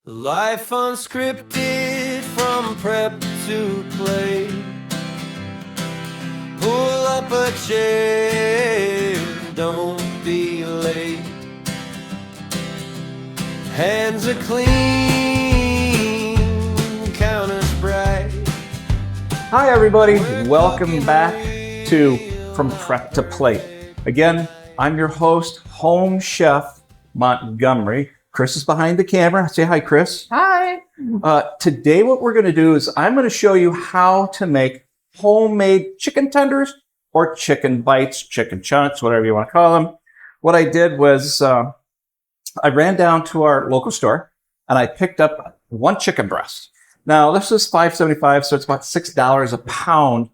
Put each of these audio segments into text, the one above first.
Life unscripted from prep to play. Pull up a chair, don't be late. Hands are clean, counters bright. Hi everybody, welcome back to From Prep to Plate. Again, I'm your host, Home Chef Montgomery. Chris is behind the camera. Say hi, Chris. Hi. Today what we're going to do is I'm going to show you how to make homemade chicken tenders or chicken bites, chicken chunks, whatever you want to call them. What I did was I ran down to our local store and I picked up one chicken breast. Now this is $5.75, so it's about $6 a pound.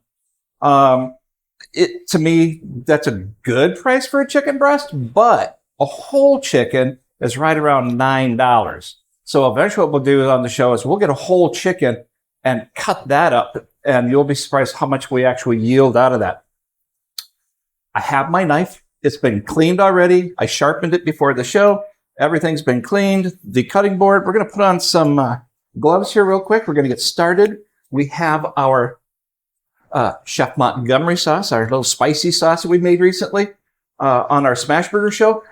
To me, that's a good price for a chicken breast, but a whole chicken is right around $9. So eventually what we'll do on the show is we'll get a whole chicken and cut that up, and you'll be surprised how much we actually yield out of that. I have my knife. It's been cleaned already. I sharpened it before the show. Everything's been cleaned. The cutting board, we're going to put on some gloves here real quick. We're going to get started. We have our Chef Montgomery sauce, our little spicy sauce that we made recently on our Smash Burger show.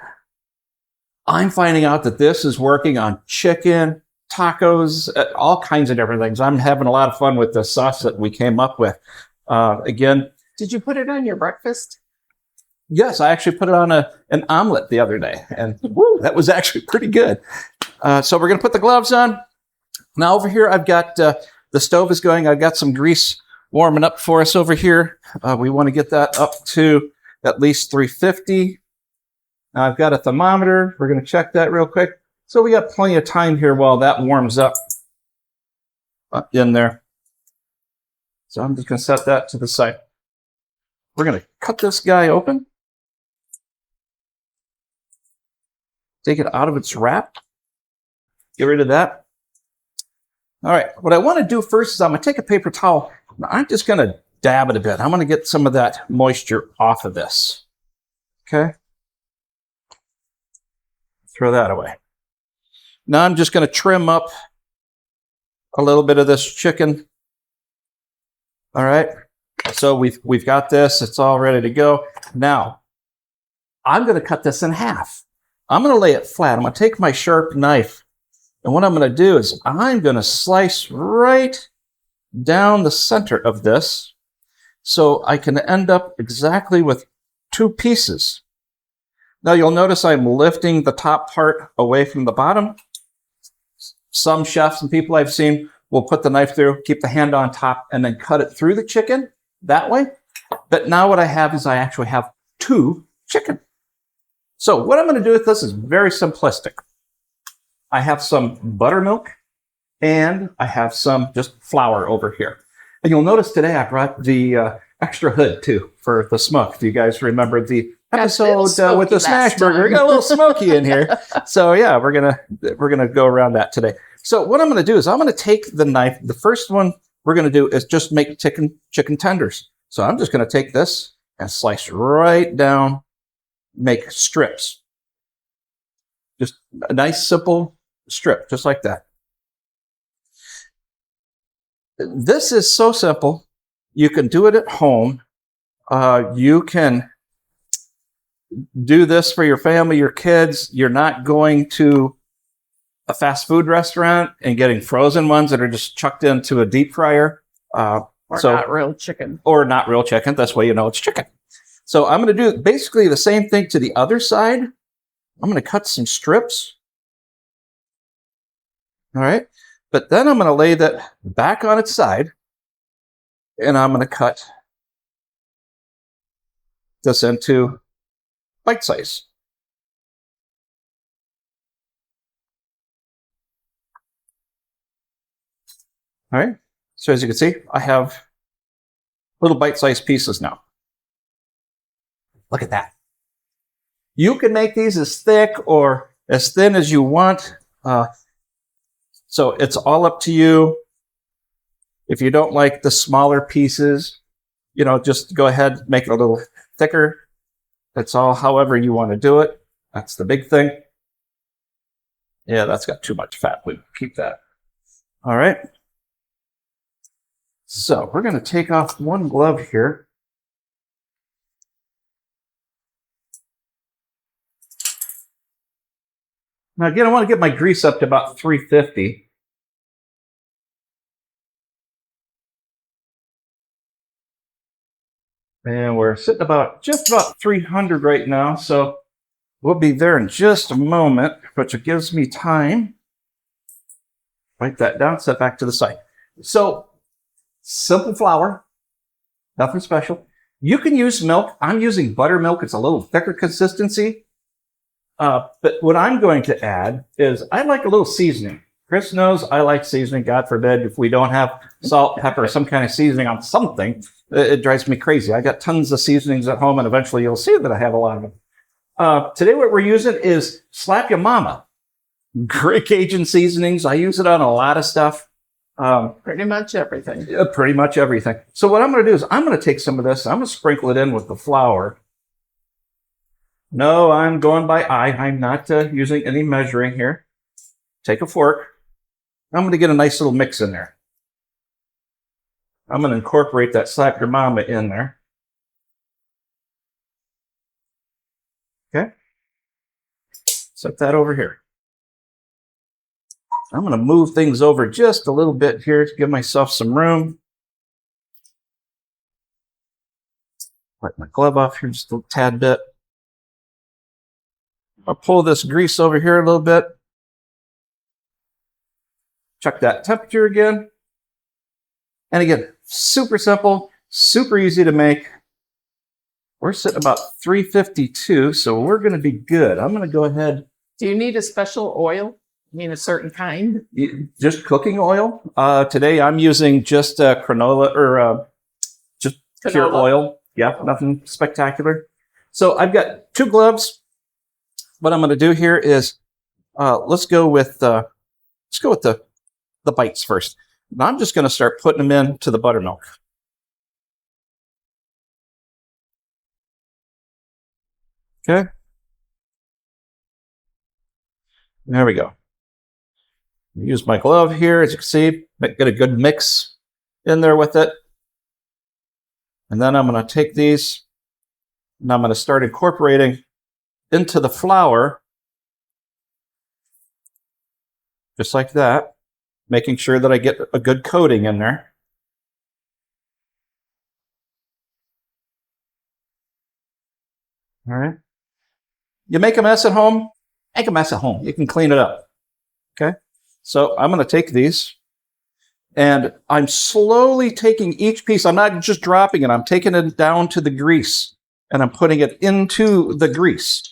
I'm finding out that this is working on chicken, tacos, all kinds of different things. I'm having a lot of fun with the sauce that we came up with. Again, Did you put it on your breakfast? yes, I actually put it on an omelet the other day, and woo, that was actually pretty good. So we're going to put the gloves on. Now over here, I've got the stove is going. I've got some grease warming up for us over here. We want to get that up to at least 350. Now I've got a thermometer. We're going to check that real quick. So we got plenty of time here while that warms up in there. So I'm just going to set that to the side. We're going to cut this guy open. Take it out of its wrap. Get rid of that. All right. What I want to do first is I'm going to take a paper towel. I'm just going to dab it a bit. I'm going to get some of that moisture off of this. Okay. Throw that away. Now I'm just going to trim up a little bit of this chicken. All right. So we've got this. It's all ready to go. Now I'm going to cut this in half. I'm going to lay it flat. I'm going to take my sharp knife, and what I'm going to do is I'm going to slice right down the center of this so I can end up exactly with two pieces. Now you'll notice I'm lifting the top part away from the bottom. Some chefs and people I've seen will put the knife through, keep the hand on top, and then cut it through the chicken that way. But now what I have is I actually have two chicken. So what I'm going to do with this is very simplistic. I have some buttermilk and I have some just flour over here. And you'll notice today I brought the extra hood too for the smoke. If you guys remember the episode with the smash burger, we got a little smoky in here. So yeah, we're gonna go around that today. So what I'm gonna do is I'm gonna take the knife. The first one we're gonna do is just make chicken tenders. So I'm just gonna take this and slice right down, make strips. Just a nice simple strip, just like that. This is so simple. You can do it at home. You can do this for your family, your kids. You're not going to a fast food restaurant and getting frozen ones that are just chucked into a deep fryer. Or not real chicken. Or not real chicken. That's why you know it's chicken. So I'm going to do basically the same thing to the other side. I'm going to cut some strips. All right. But then I'm going to lay that back on its side. And I'm going to cut this into bite size. All right. So as you can see, I have little bite-sized pieces now. Look at that. You can make these as thick or as thin as you want. So it's all up to you. If you don't like the smaller pieces, just go ahead, make it a little thicker. That's all, however you want to do it. That's the big thing. Yeah, that's got too much fat. We keep that. All right. So we're going to take off one glove here. Now, again, I want to get my grease up to about 350. And we're sitting just about 300 right now. So we'll be there in just a moment, which gives me time. Write that down, set back to the side. So simple flour, nothing special. You can use milk. I'm using buttermilk. It's a little thicker consistency. But what I'm going to add is I like a little seasoning. Chris knows I like seasoning. God forbid if we don't have salt, pepper, some kind of seasoning on something, it drives me crazy. I got tons of seasonings at home, and eventually you'll see that I have a lot of them. Today what we're using is Slap Ya Mama. Great Cajun seasonings. I use it on a lot of stuff. Pretty much everything. Pretty much everything. So what I'm going to do is I'm going to take some of this. I'm going to sprinkle it in with the flour. No, I'm going by eye. I'm not using any measuring here. Take a fork. I'm going to get a nice little mix in there. I'm going to incorporate that Slap Your Mama in there. Okay. Set that over here. I'm going to move things over just a little bit here to give myself some room. Wipe my glove off here just a tad bit. I'll pull this grease over here a little bit. Check that temperature again. And again, super simple, super easy to make. We're sitting about 352, so we're going to be good. I'm going to go ahead. Do you need a special oil? I mean, a certain kind? Just cooking oil. Today I'm using just canola or just pure oil. Yeah, nothing spectacular. So I've got 2 gloves. What I'm going to do here is let's go with the bites first. And I'm just going to start putting them into the buttermilk. Okay. There we go. Use my glove here, as you can see, get a good mix in there with it. And then I'm going to take these and I'm going to start incorporating into the flour, just like that, making sure that I get a good coating in there. All right. You make a mess at home, make a mess at home. You can clean it up. Okay. So I'm going to take these and I'm slowly taking each piece. I'm not just dropping it. I'm taking it down to the grease and I'm putting it into the grease.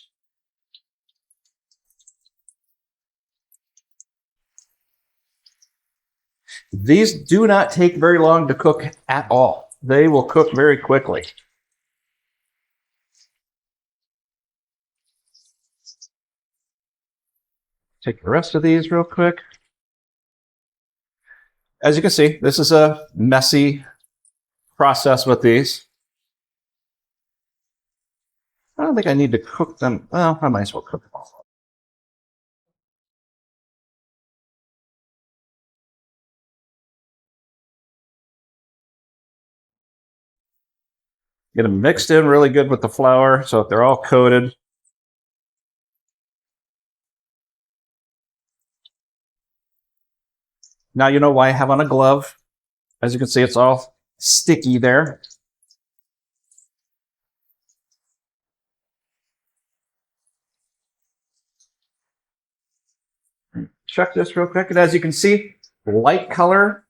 These do not take very long to cook at all. They will cook very quickly. Take the rest of these real quick. As you can see, this is a messy process with these. I don't think I need to cook them. Well, I might as well cook them all. Get them mixed in really good with the flour so that they're all coated. Now you know why I have on a glove. As you can see, it's all sticky there. Check this real quick. And as you can see, light color.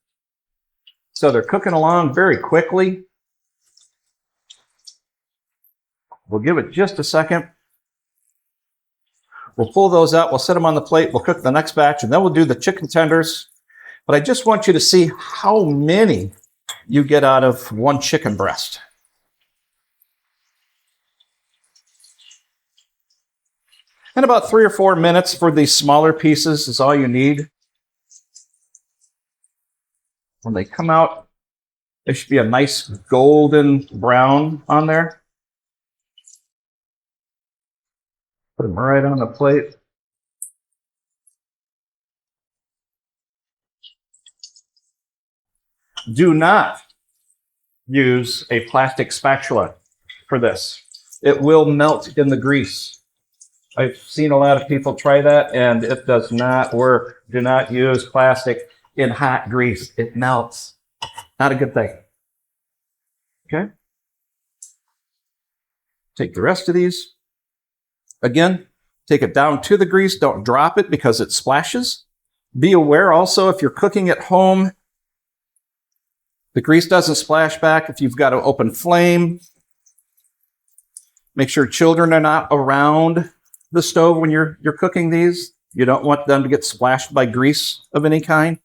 So they're cooking along very quickly. We'll give it just a second. We'll pull those out. We'll set them on the plate. We'll cook the next batch, and then we'll do the chicken tenders. But I just want you to see how many you get out of one chicken breast. And about 3 or 4 minutes for these smaller pieces is all you need. When they come out, there should be a nice golden brown on there. Put them right on the plate. Do not use a plastic spatula for this. It will melt in the grease. I've seen a lot of people try that, and it does not work. Do not use plastic in hot grease. It melts. Not a good thing. Okay. Take the rest of these. Again, take it down to the grease. Don't drop it because it splashes. Be aware also if you're cooking at home, the grease doesn't splash back if you've got an open flame. Make sure children are not around the stove when you're cooking these. You don't want them to get splashed by grease of any kind,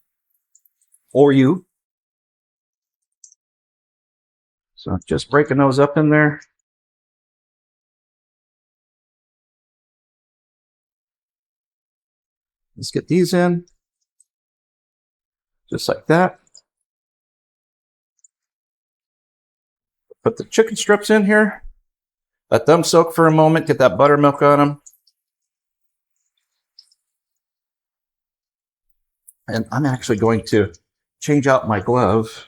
or you. So just breaking those up in there. Let's get these in, just like that. Put the chicken strips in here. Let them soak for a moment, get that buttermilk on them. And I'm actually going to change out my glove.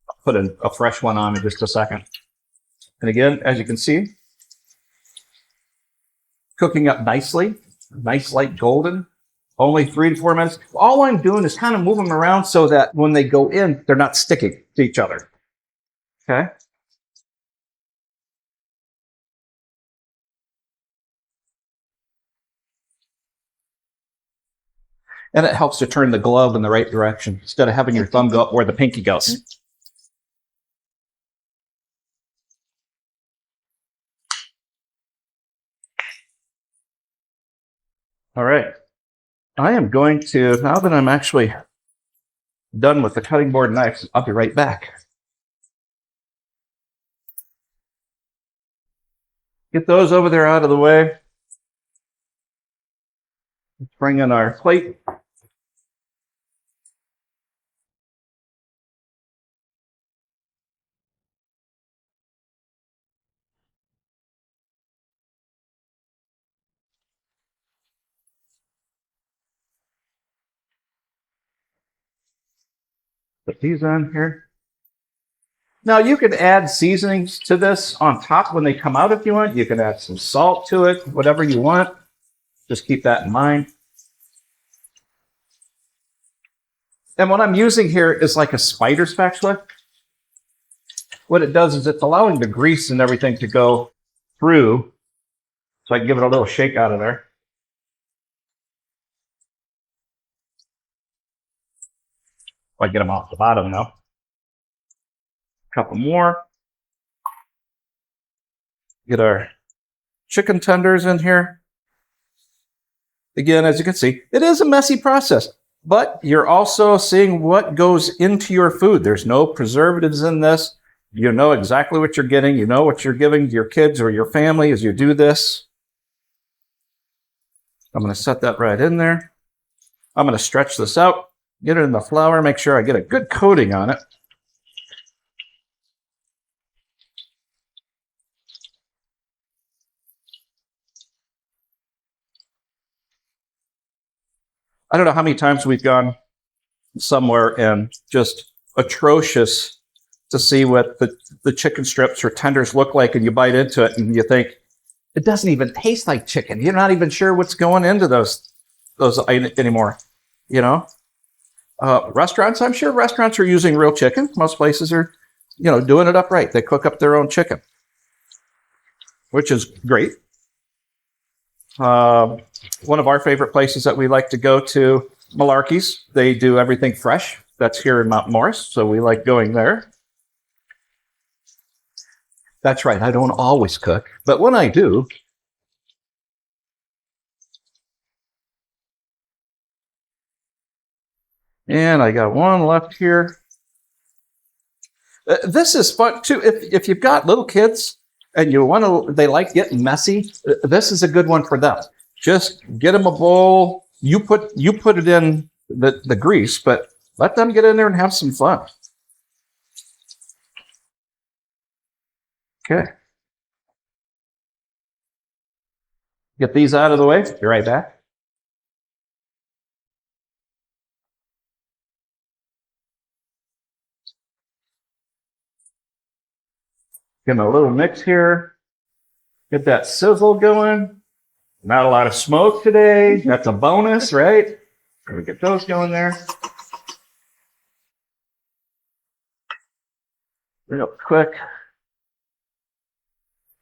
I'll put a fresh one on in just a second. And again, as you can see, cooking up nicely, nice light golden, only 3 to 4 minutes. All I'm doing is kind of move them around so that when they go in, they're not sticking to each other. Okay? And it helps to turn the glove in the right direction instead of having your thumb go up where the pinky goes. All right. I am going to, now that I'm actually done with the cutting board knives, I'll be right back. Get those over there out of the way. Let's bring in our plate. Put these on here. Now you can add seasonings to this on top when they come out if you want. You can add some salt to it, whatever you want. Just keep that in mind. And what I'm using here is like a spider spatula. What it does is it's allowing the grease and everything to go through. So I can give it a little shake out of there. I get them off the bottom now. A couple more. Get our chicken tenders in here. Again, as you can see, it is a messy process, but you're also seeing what goes into your food. There's no preservatives in this. You know exactly what you're getting. You know what you're giving to your kids or your family as you do this. I'm going to set that right in there. I'm going to stretch this out, get it in the flour, make sure I get a good coating on it. I don't know how many times we've gone somewhere and just atrocious to see what the chicken strips or tenders look like, and you bite into it and you think, it doesn't even taste like chicken. You're not even sure what's going into those anymore, you know? Restaurants, I'm sure restaurants are using real chicken. Most places are, doing it upright. They cook up their own chicken, which is great. One of our favorite places that we like to go to, Malarkey's, they do everything fresh. That's here in Mount Morris, so we like going there. That's right, I don't always cook, but when I do, and I got one left here. This is fun too. If you've got little kids and they like getting messy, this is a good one for them. Just get them a bowl. You put it in the grease, but let them get in there and have some fun. Okay. Get these out of the way. Be right back. Getting a little mix here. Get that sizzle going. Not a lot of smoke today. That's a bonus, right? We get those going there. Real quick.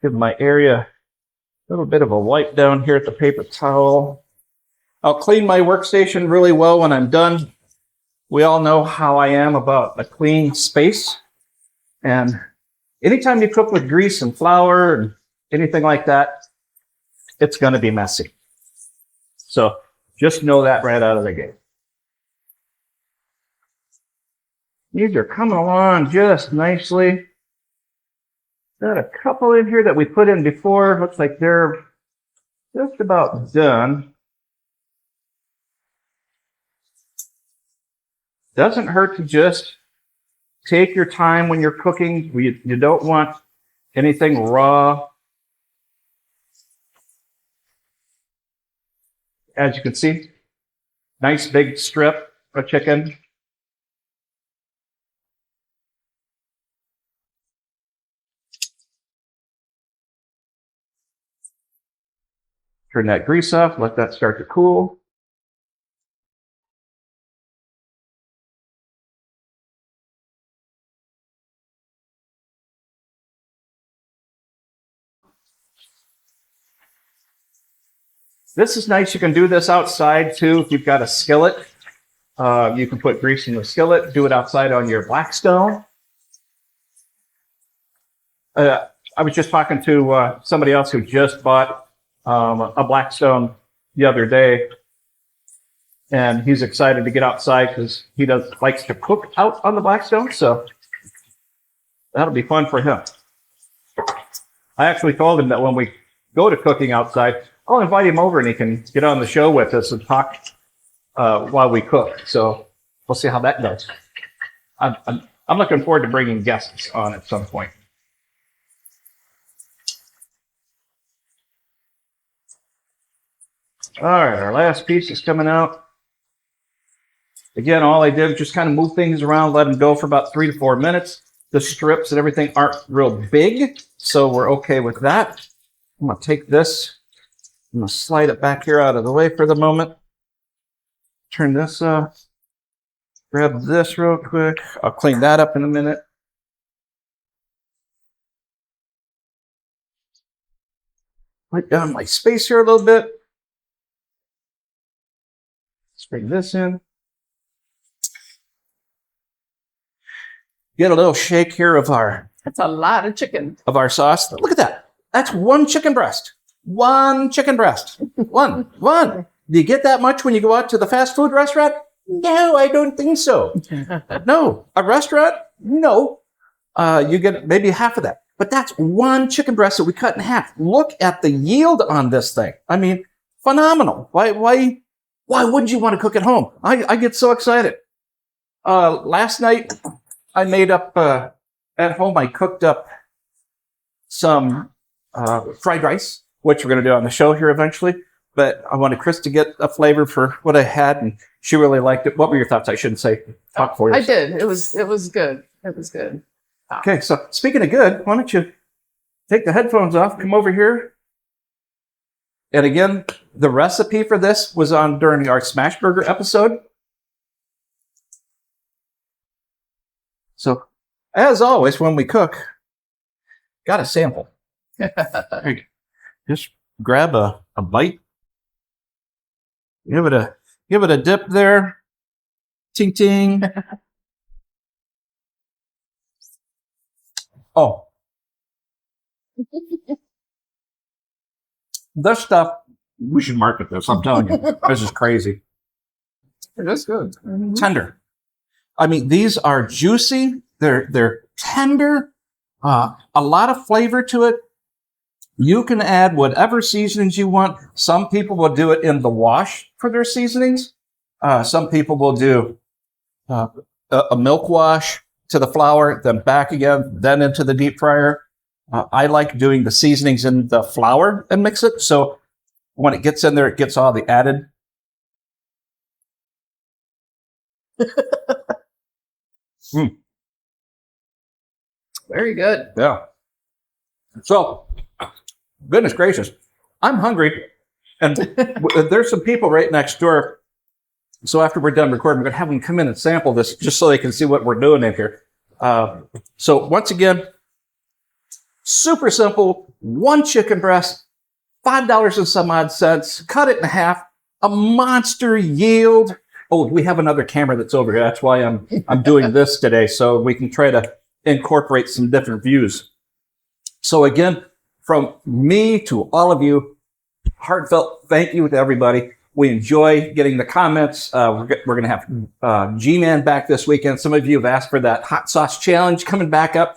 Give my area a little bit of a wipe down here at the paper towel. I'll clean my workstation really well when I'm done. We all know how I am about a clean space. And anytime you cook with grease and flour and anything like that, it's going to be messy. So just know that right out of the gate. These are coming along just nicely. Got a couple in here that we put in before. Looks like they're just about done. Doesn't hurt to just take your time when you're cooking. You don't want anything raw. As you can see, nice big strip of chicken. Turn that grease off, let that start to cool. This is nice. You can do this outside too if you've got a skillet. You can put grease in the skillet, do it outside on your Blackstone. I was just talking to somebody else who just bought a Blackstone the other day, and he's excited to get outside because he likes to cook out on the Blackstone, so that'll be fun for him. I actually told him that when we go to cooking outside, I'll invite him over and he can get on the show with us and talk while we cook. So we'll see how that goes. I'm looking forward to bringing guests on at some point. All right, our last piece is coming out. Again, all I did was just kind of move things around, let them go for about 3 to 4 minutes. The strips and everything aren't real big, so we're okay with that. I'm going to take this. I'm going to slide it back here out of the way for the moment. Turn this off. Grab this real quick. I'll clean that up in a minute. Wipe down my space here a little bit. Let's bring this in. Get a little shake here of That's a lot of chicken. our sauce. Look at that. That's one chicken breast. One chicken breast. One. Do you get that much when you go out to the fast food restaurant? No, I don't think so. No. A restaurant? No. You get maybe half of that. But that's one chicken breast that we cut in half. Look at the yield on this thing. I mean, phenomenal. Why wouldn't you want to cook at home? I get so excited. Last night, I made up, at home, I cooked up some fried rice, which we're going to do on the show here eventually. But I wanted Chris to get a flavor for what I had, and she really liked it. What were your thoughts? I shouldn't say talk for you. I did. It was good. It was good. Okay, so speaking of good, why don't you take the headphones off, come over here. And again, the recipe for this was on during our Smash Burger episode. So, as always, when we cook, got a sample. Just grab a bite. Give it a dip there. Ting ting. Oh. This stuff, we should market this. I'm telling you, this is crazy. It is good. Mm-hmm. Tender. I mean, these are juicy. They're tender. A lot of flavor to it. You can add whatever seasonings you want. Some people will do it in the wash for their seasonings. Some people will do a milk wash to the flour, then back again, then into the deep fryer. I like doing the seasonings in the flour and mix it. So when it gets in there, it gets all the added. Very good. Yeah. So, goodness gracious, I'm hungry. And there's some people right next door. So after we're done recording, we're going to have them come in and sample this just so they can see what we're doing in here. So once again, super simple, 1 chicken breast, $5 and some odd cents, cut it in half, a monster yield. Oh, we have another camera that's over here. That's why I'm doing this today, so we can try to incorporate some different views. So again, from me to all of you, heartfelt thank you to everybody. We enjoy getting the comments. We're going to have G-Man back this weekend. Some of you have asked for that hot sauce challenge coming back up.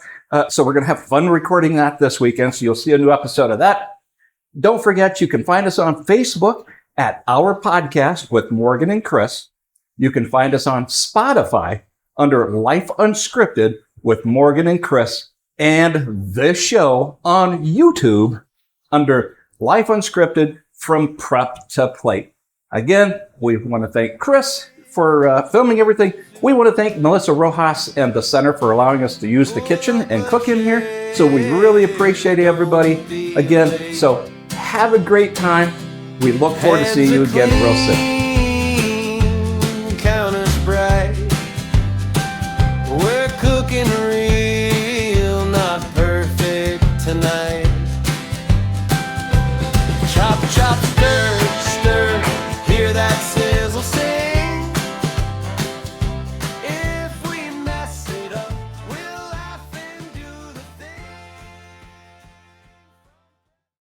So we're going to have fun recording that this weekend. So you'll see a new episode of that. Don't forget, you can find us on Facebook at Our Podcast with Morgan and Chris. You can find us on Spotify under Life Unscripted with Morgan and Chris, and this show on YouTube under Life Unscripted from Prep to Plate. Again, we want to thank Chris for filming everything. We want to thank Melissa Rojas and the center for allowing us to use the kitchen and cook in here. So we really appreciate everybody again. So have a great time. We look forward to seeing you again real soon. Counters bright. We're cooking real, not perfect tonight. Chop, chop.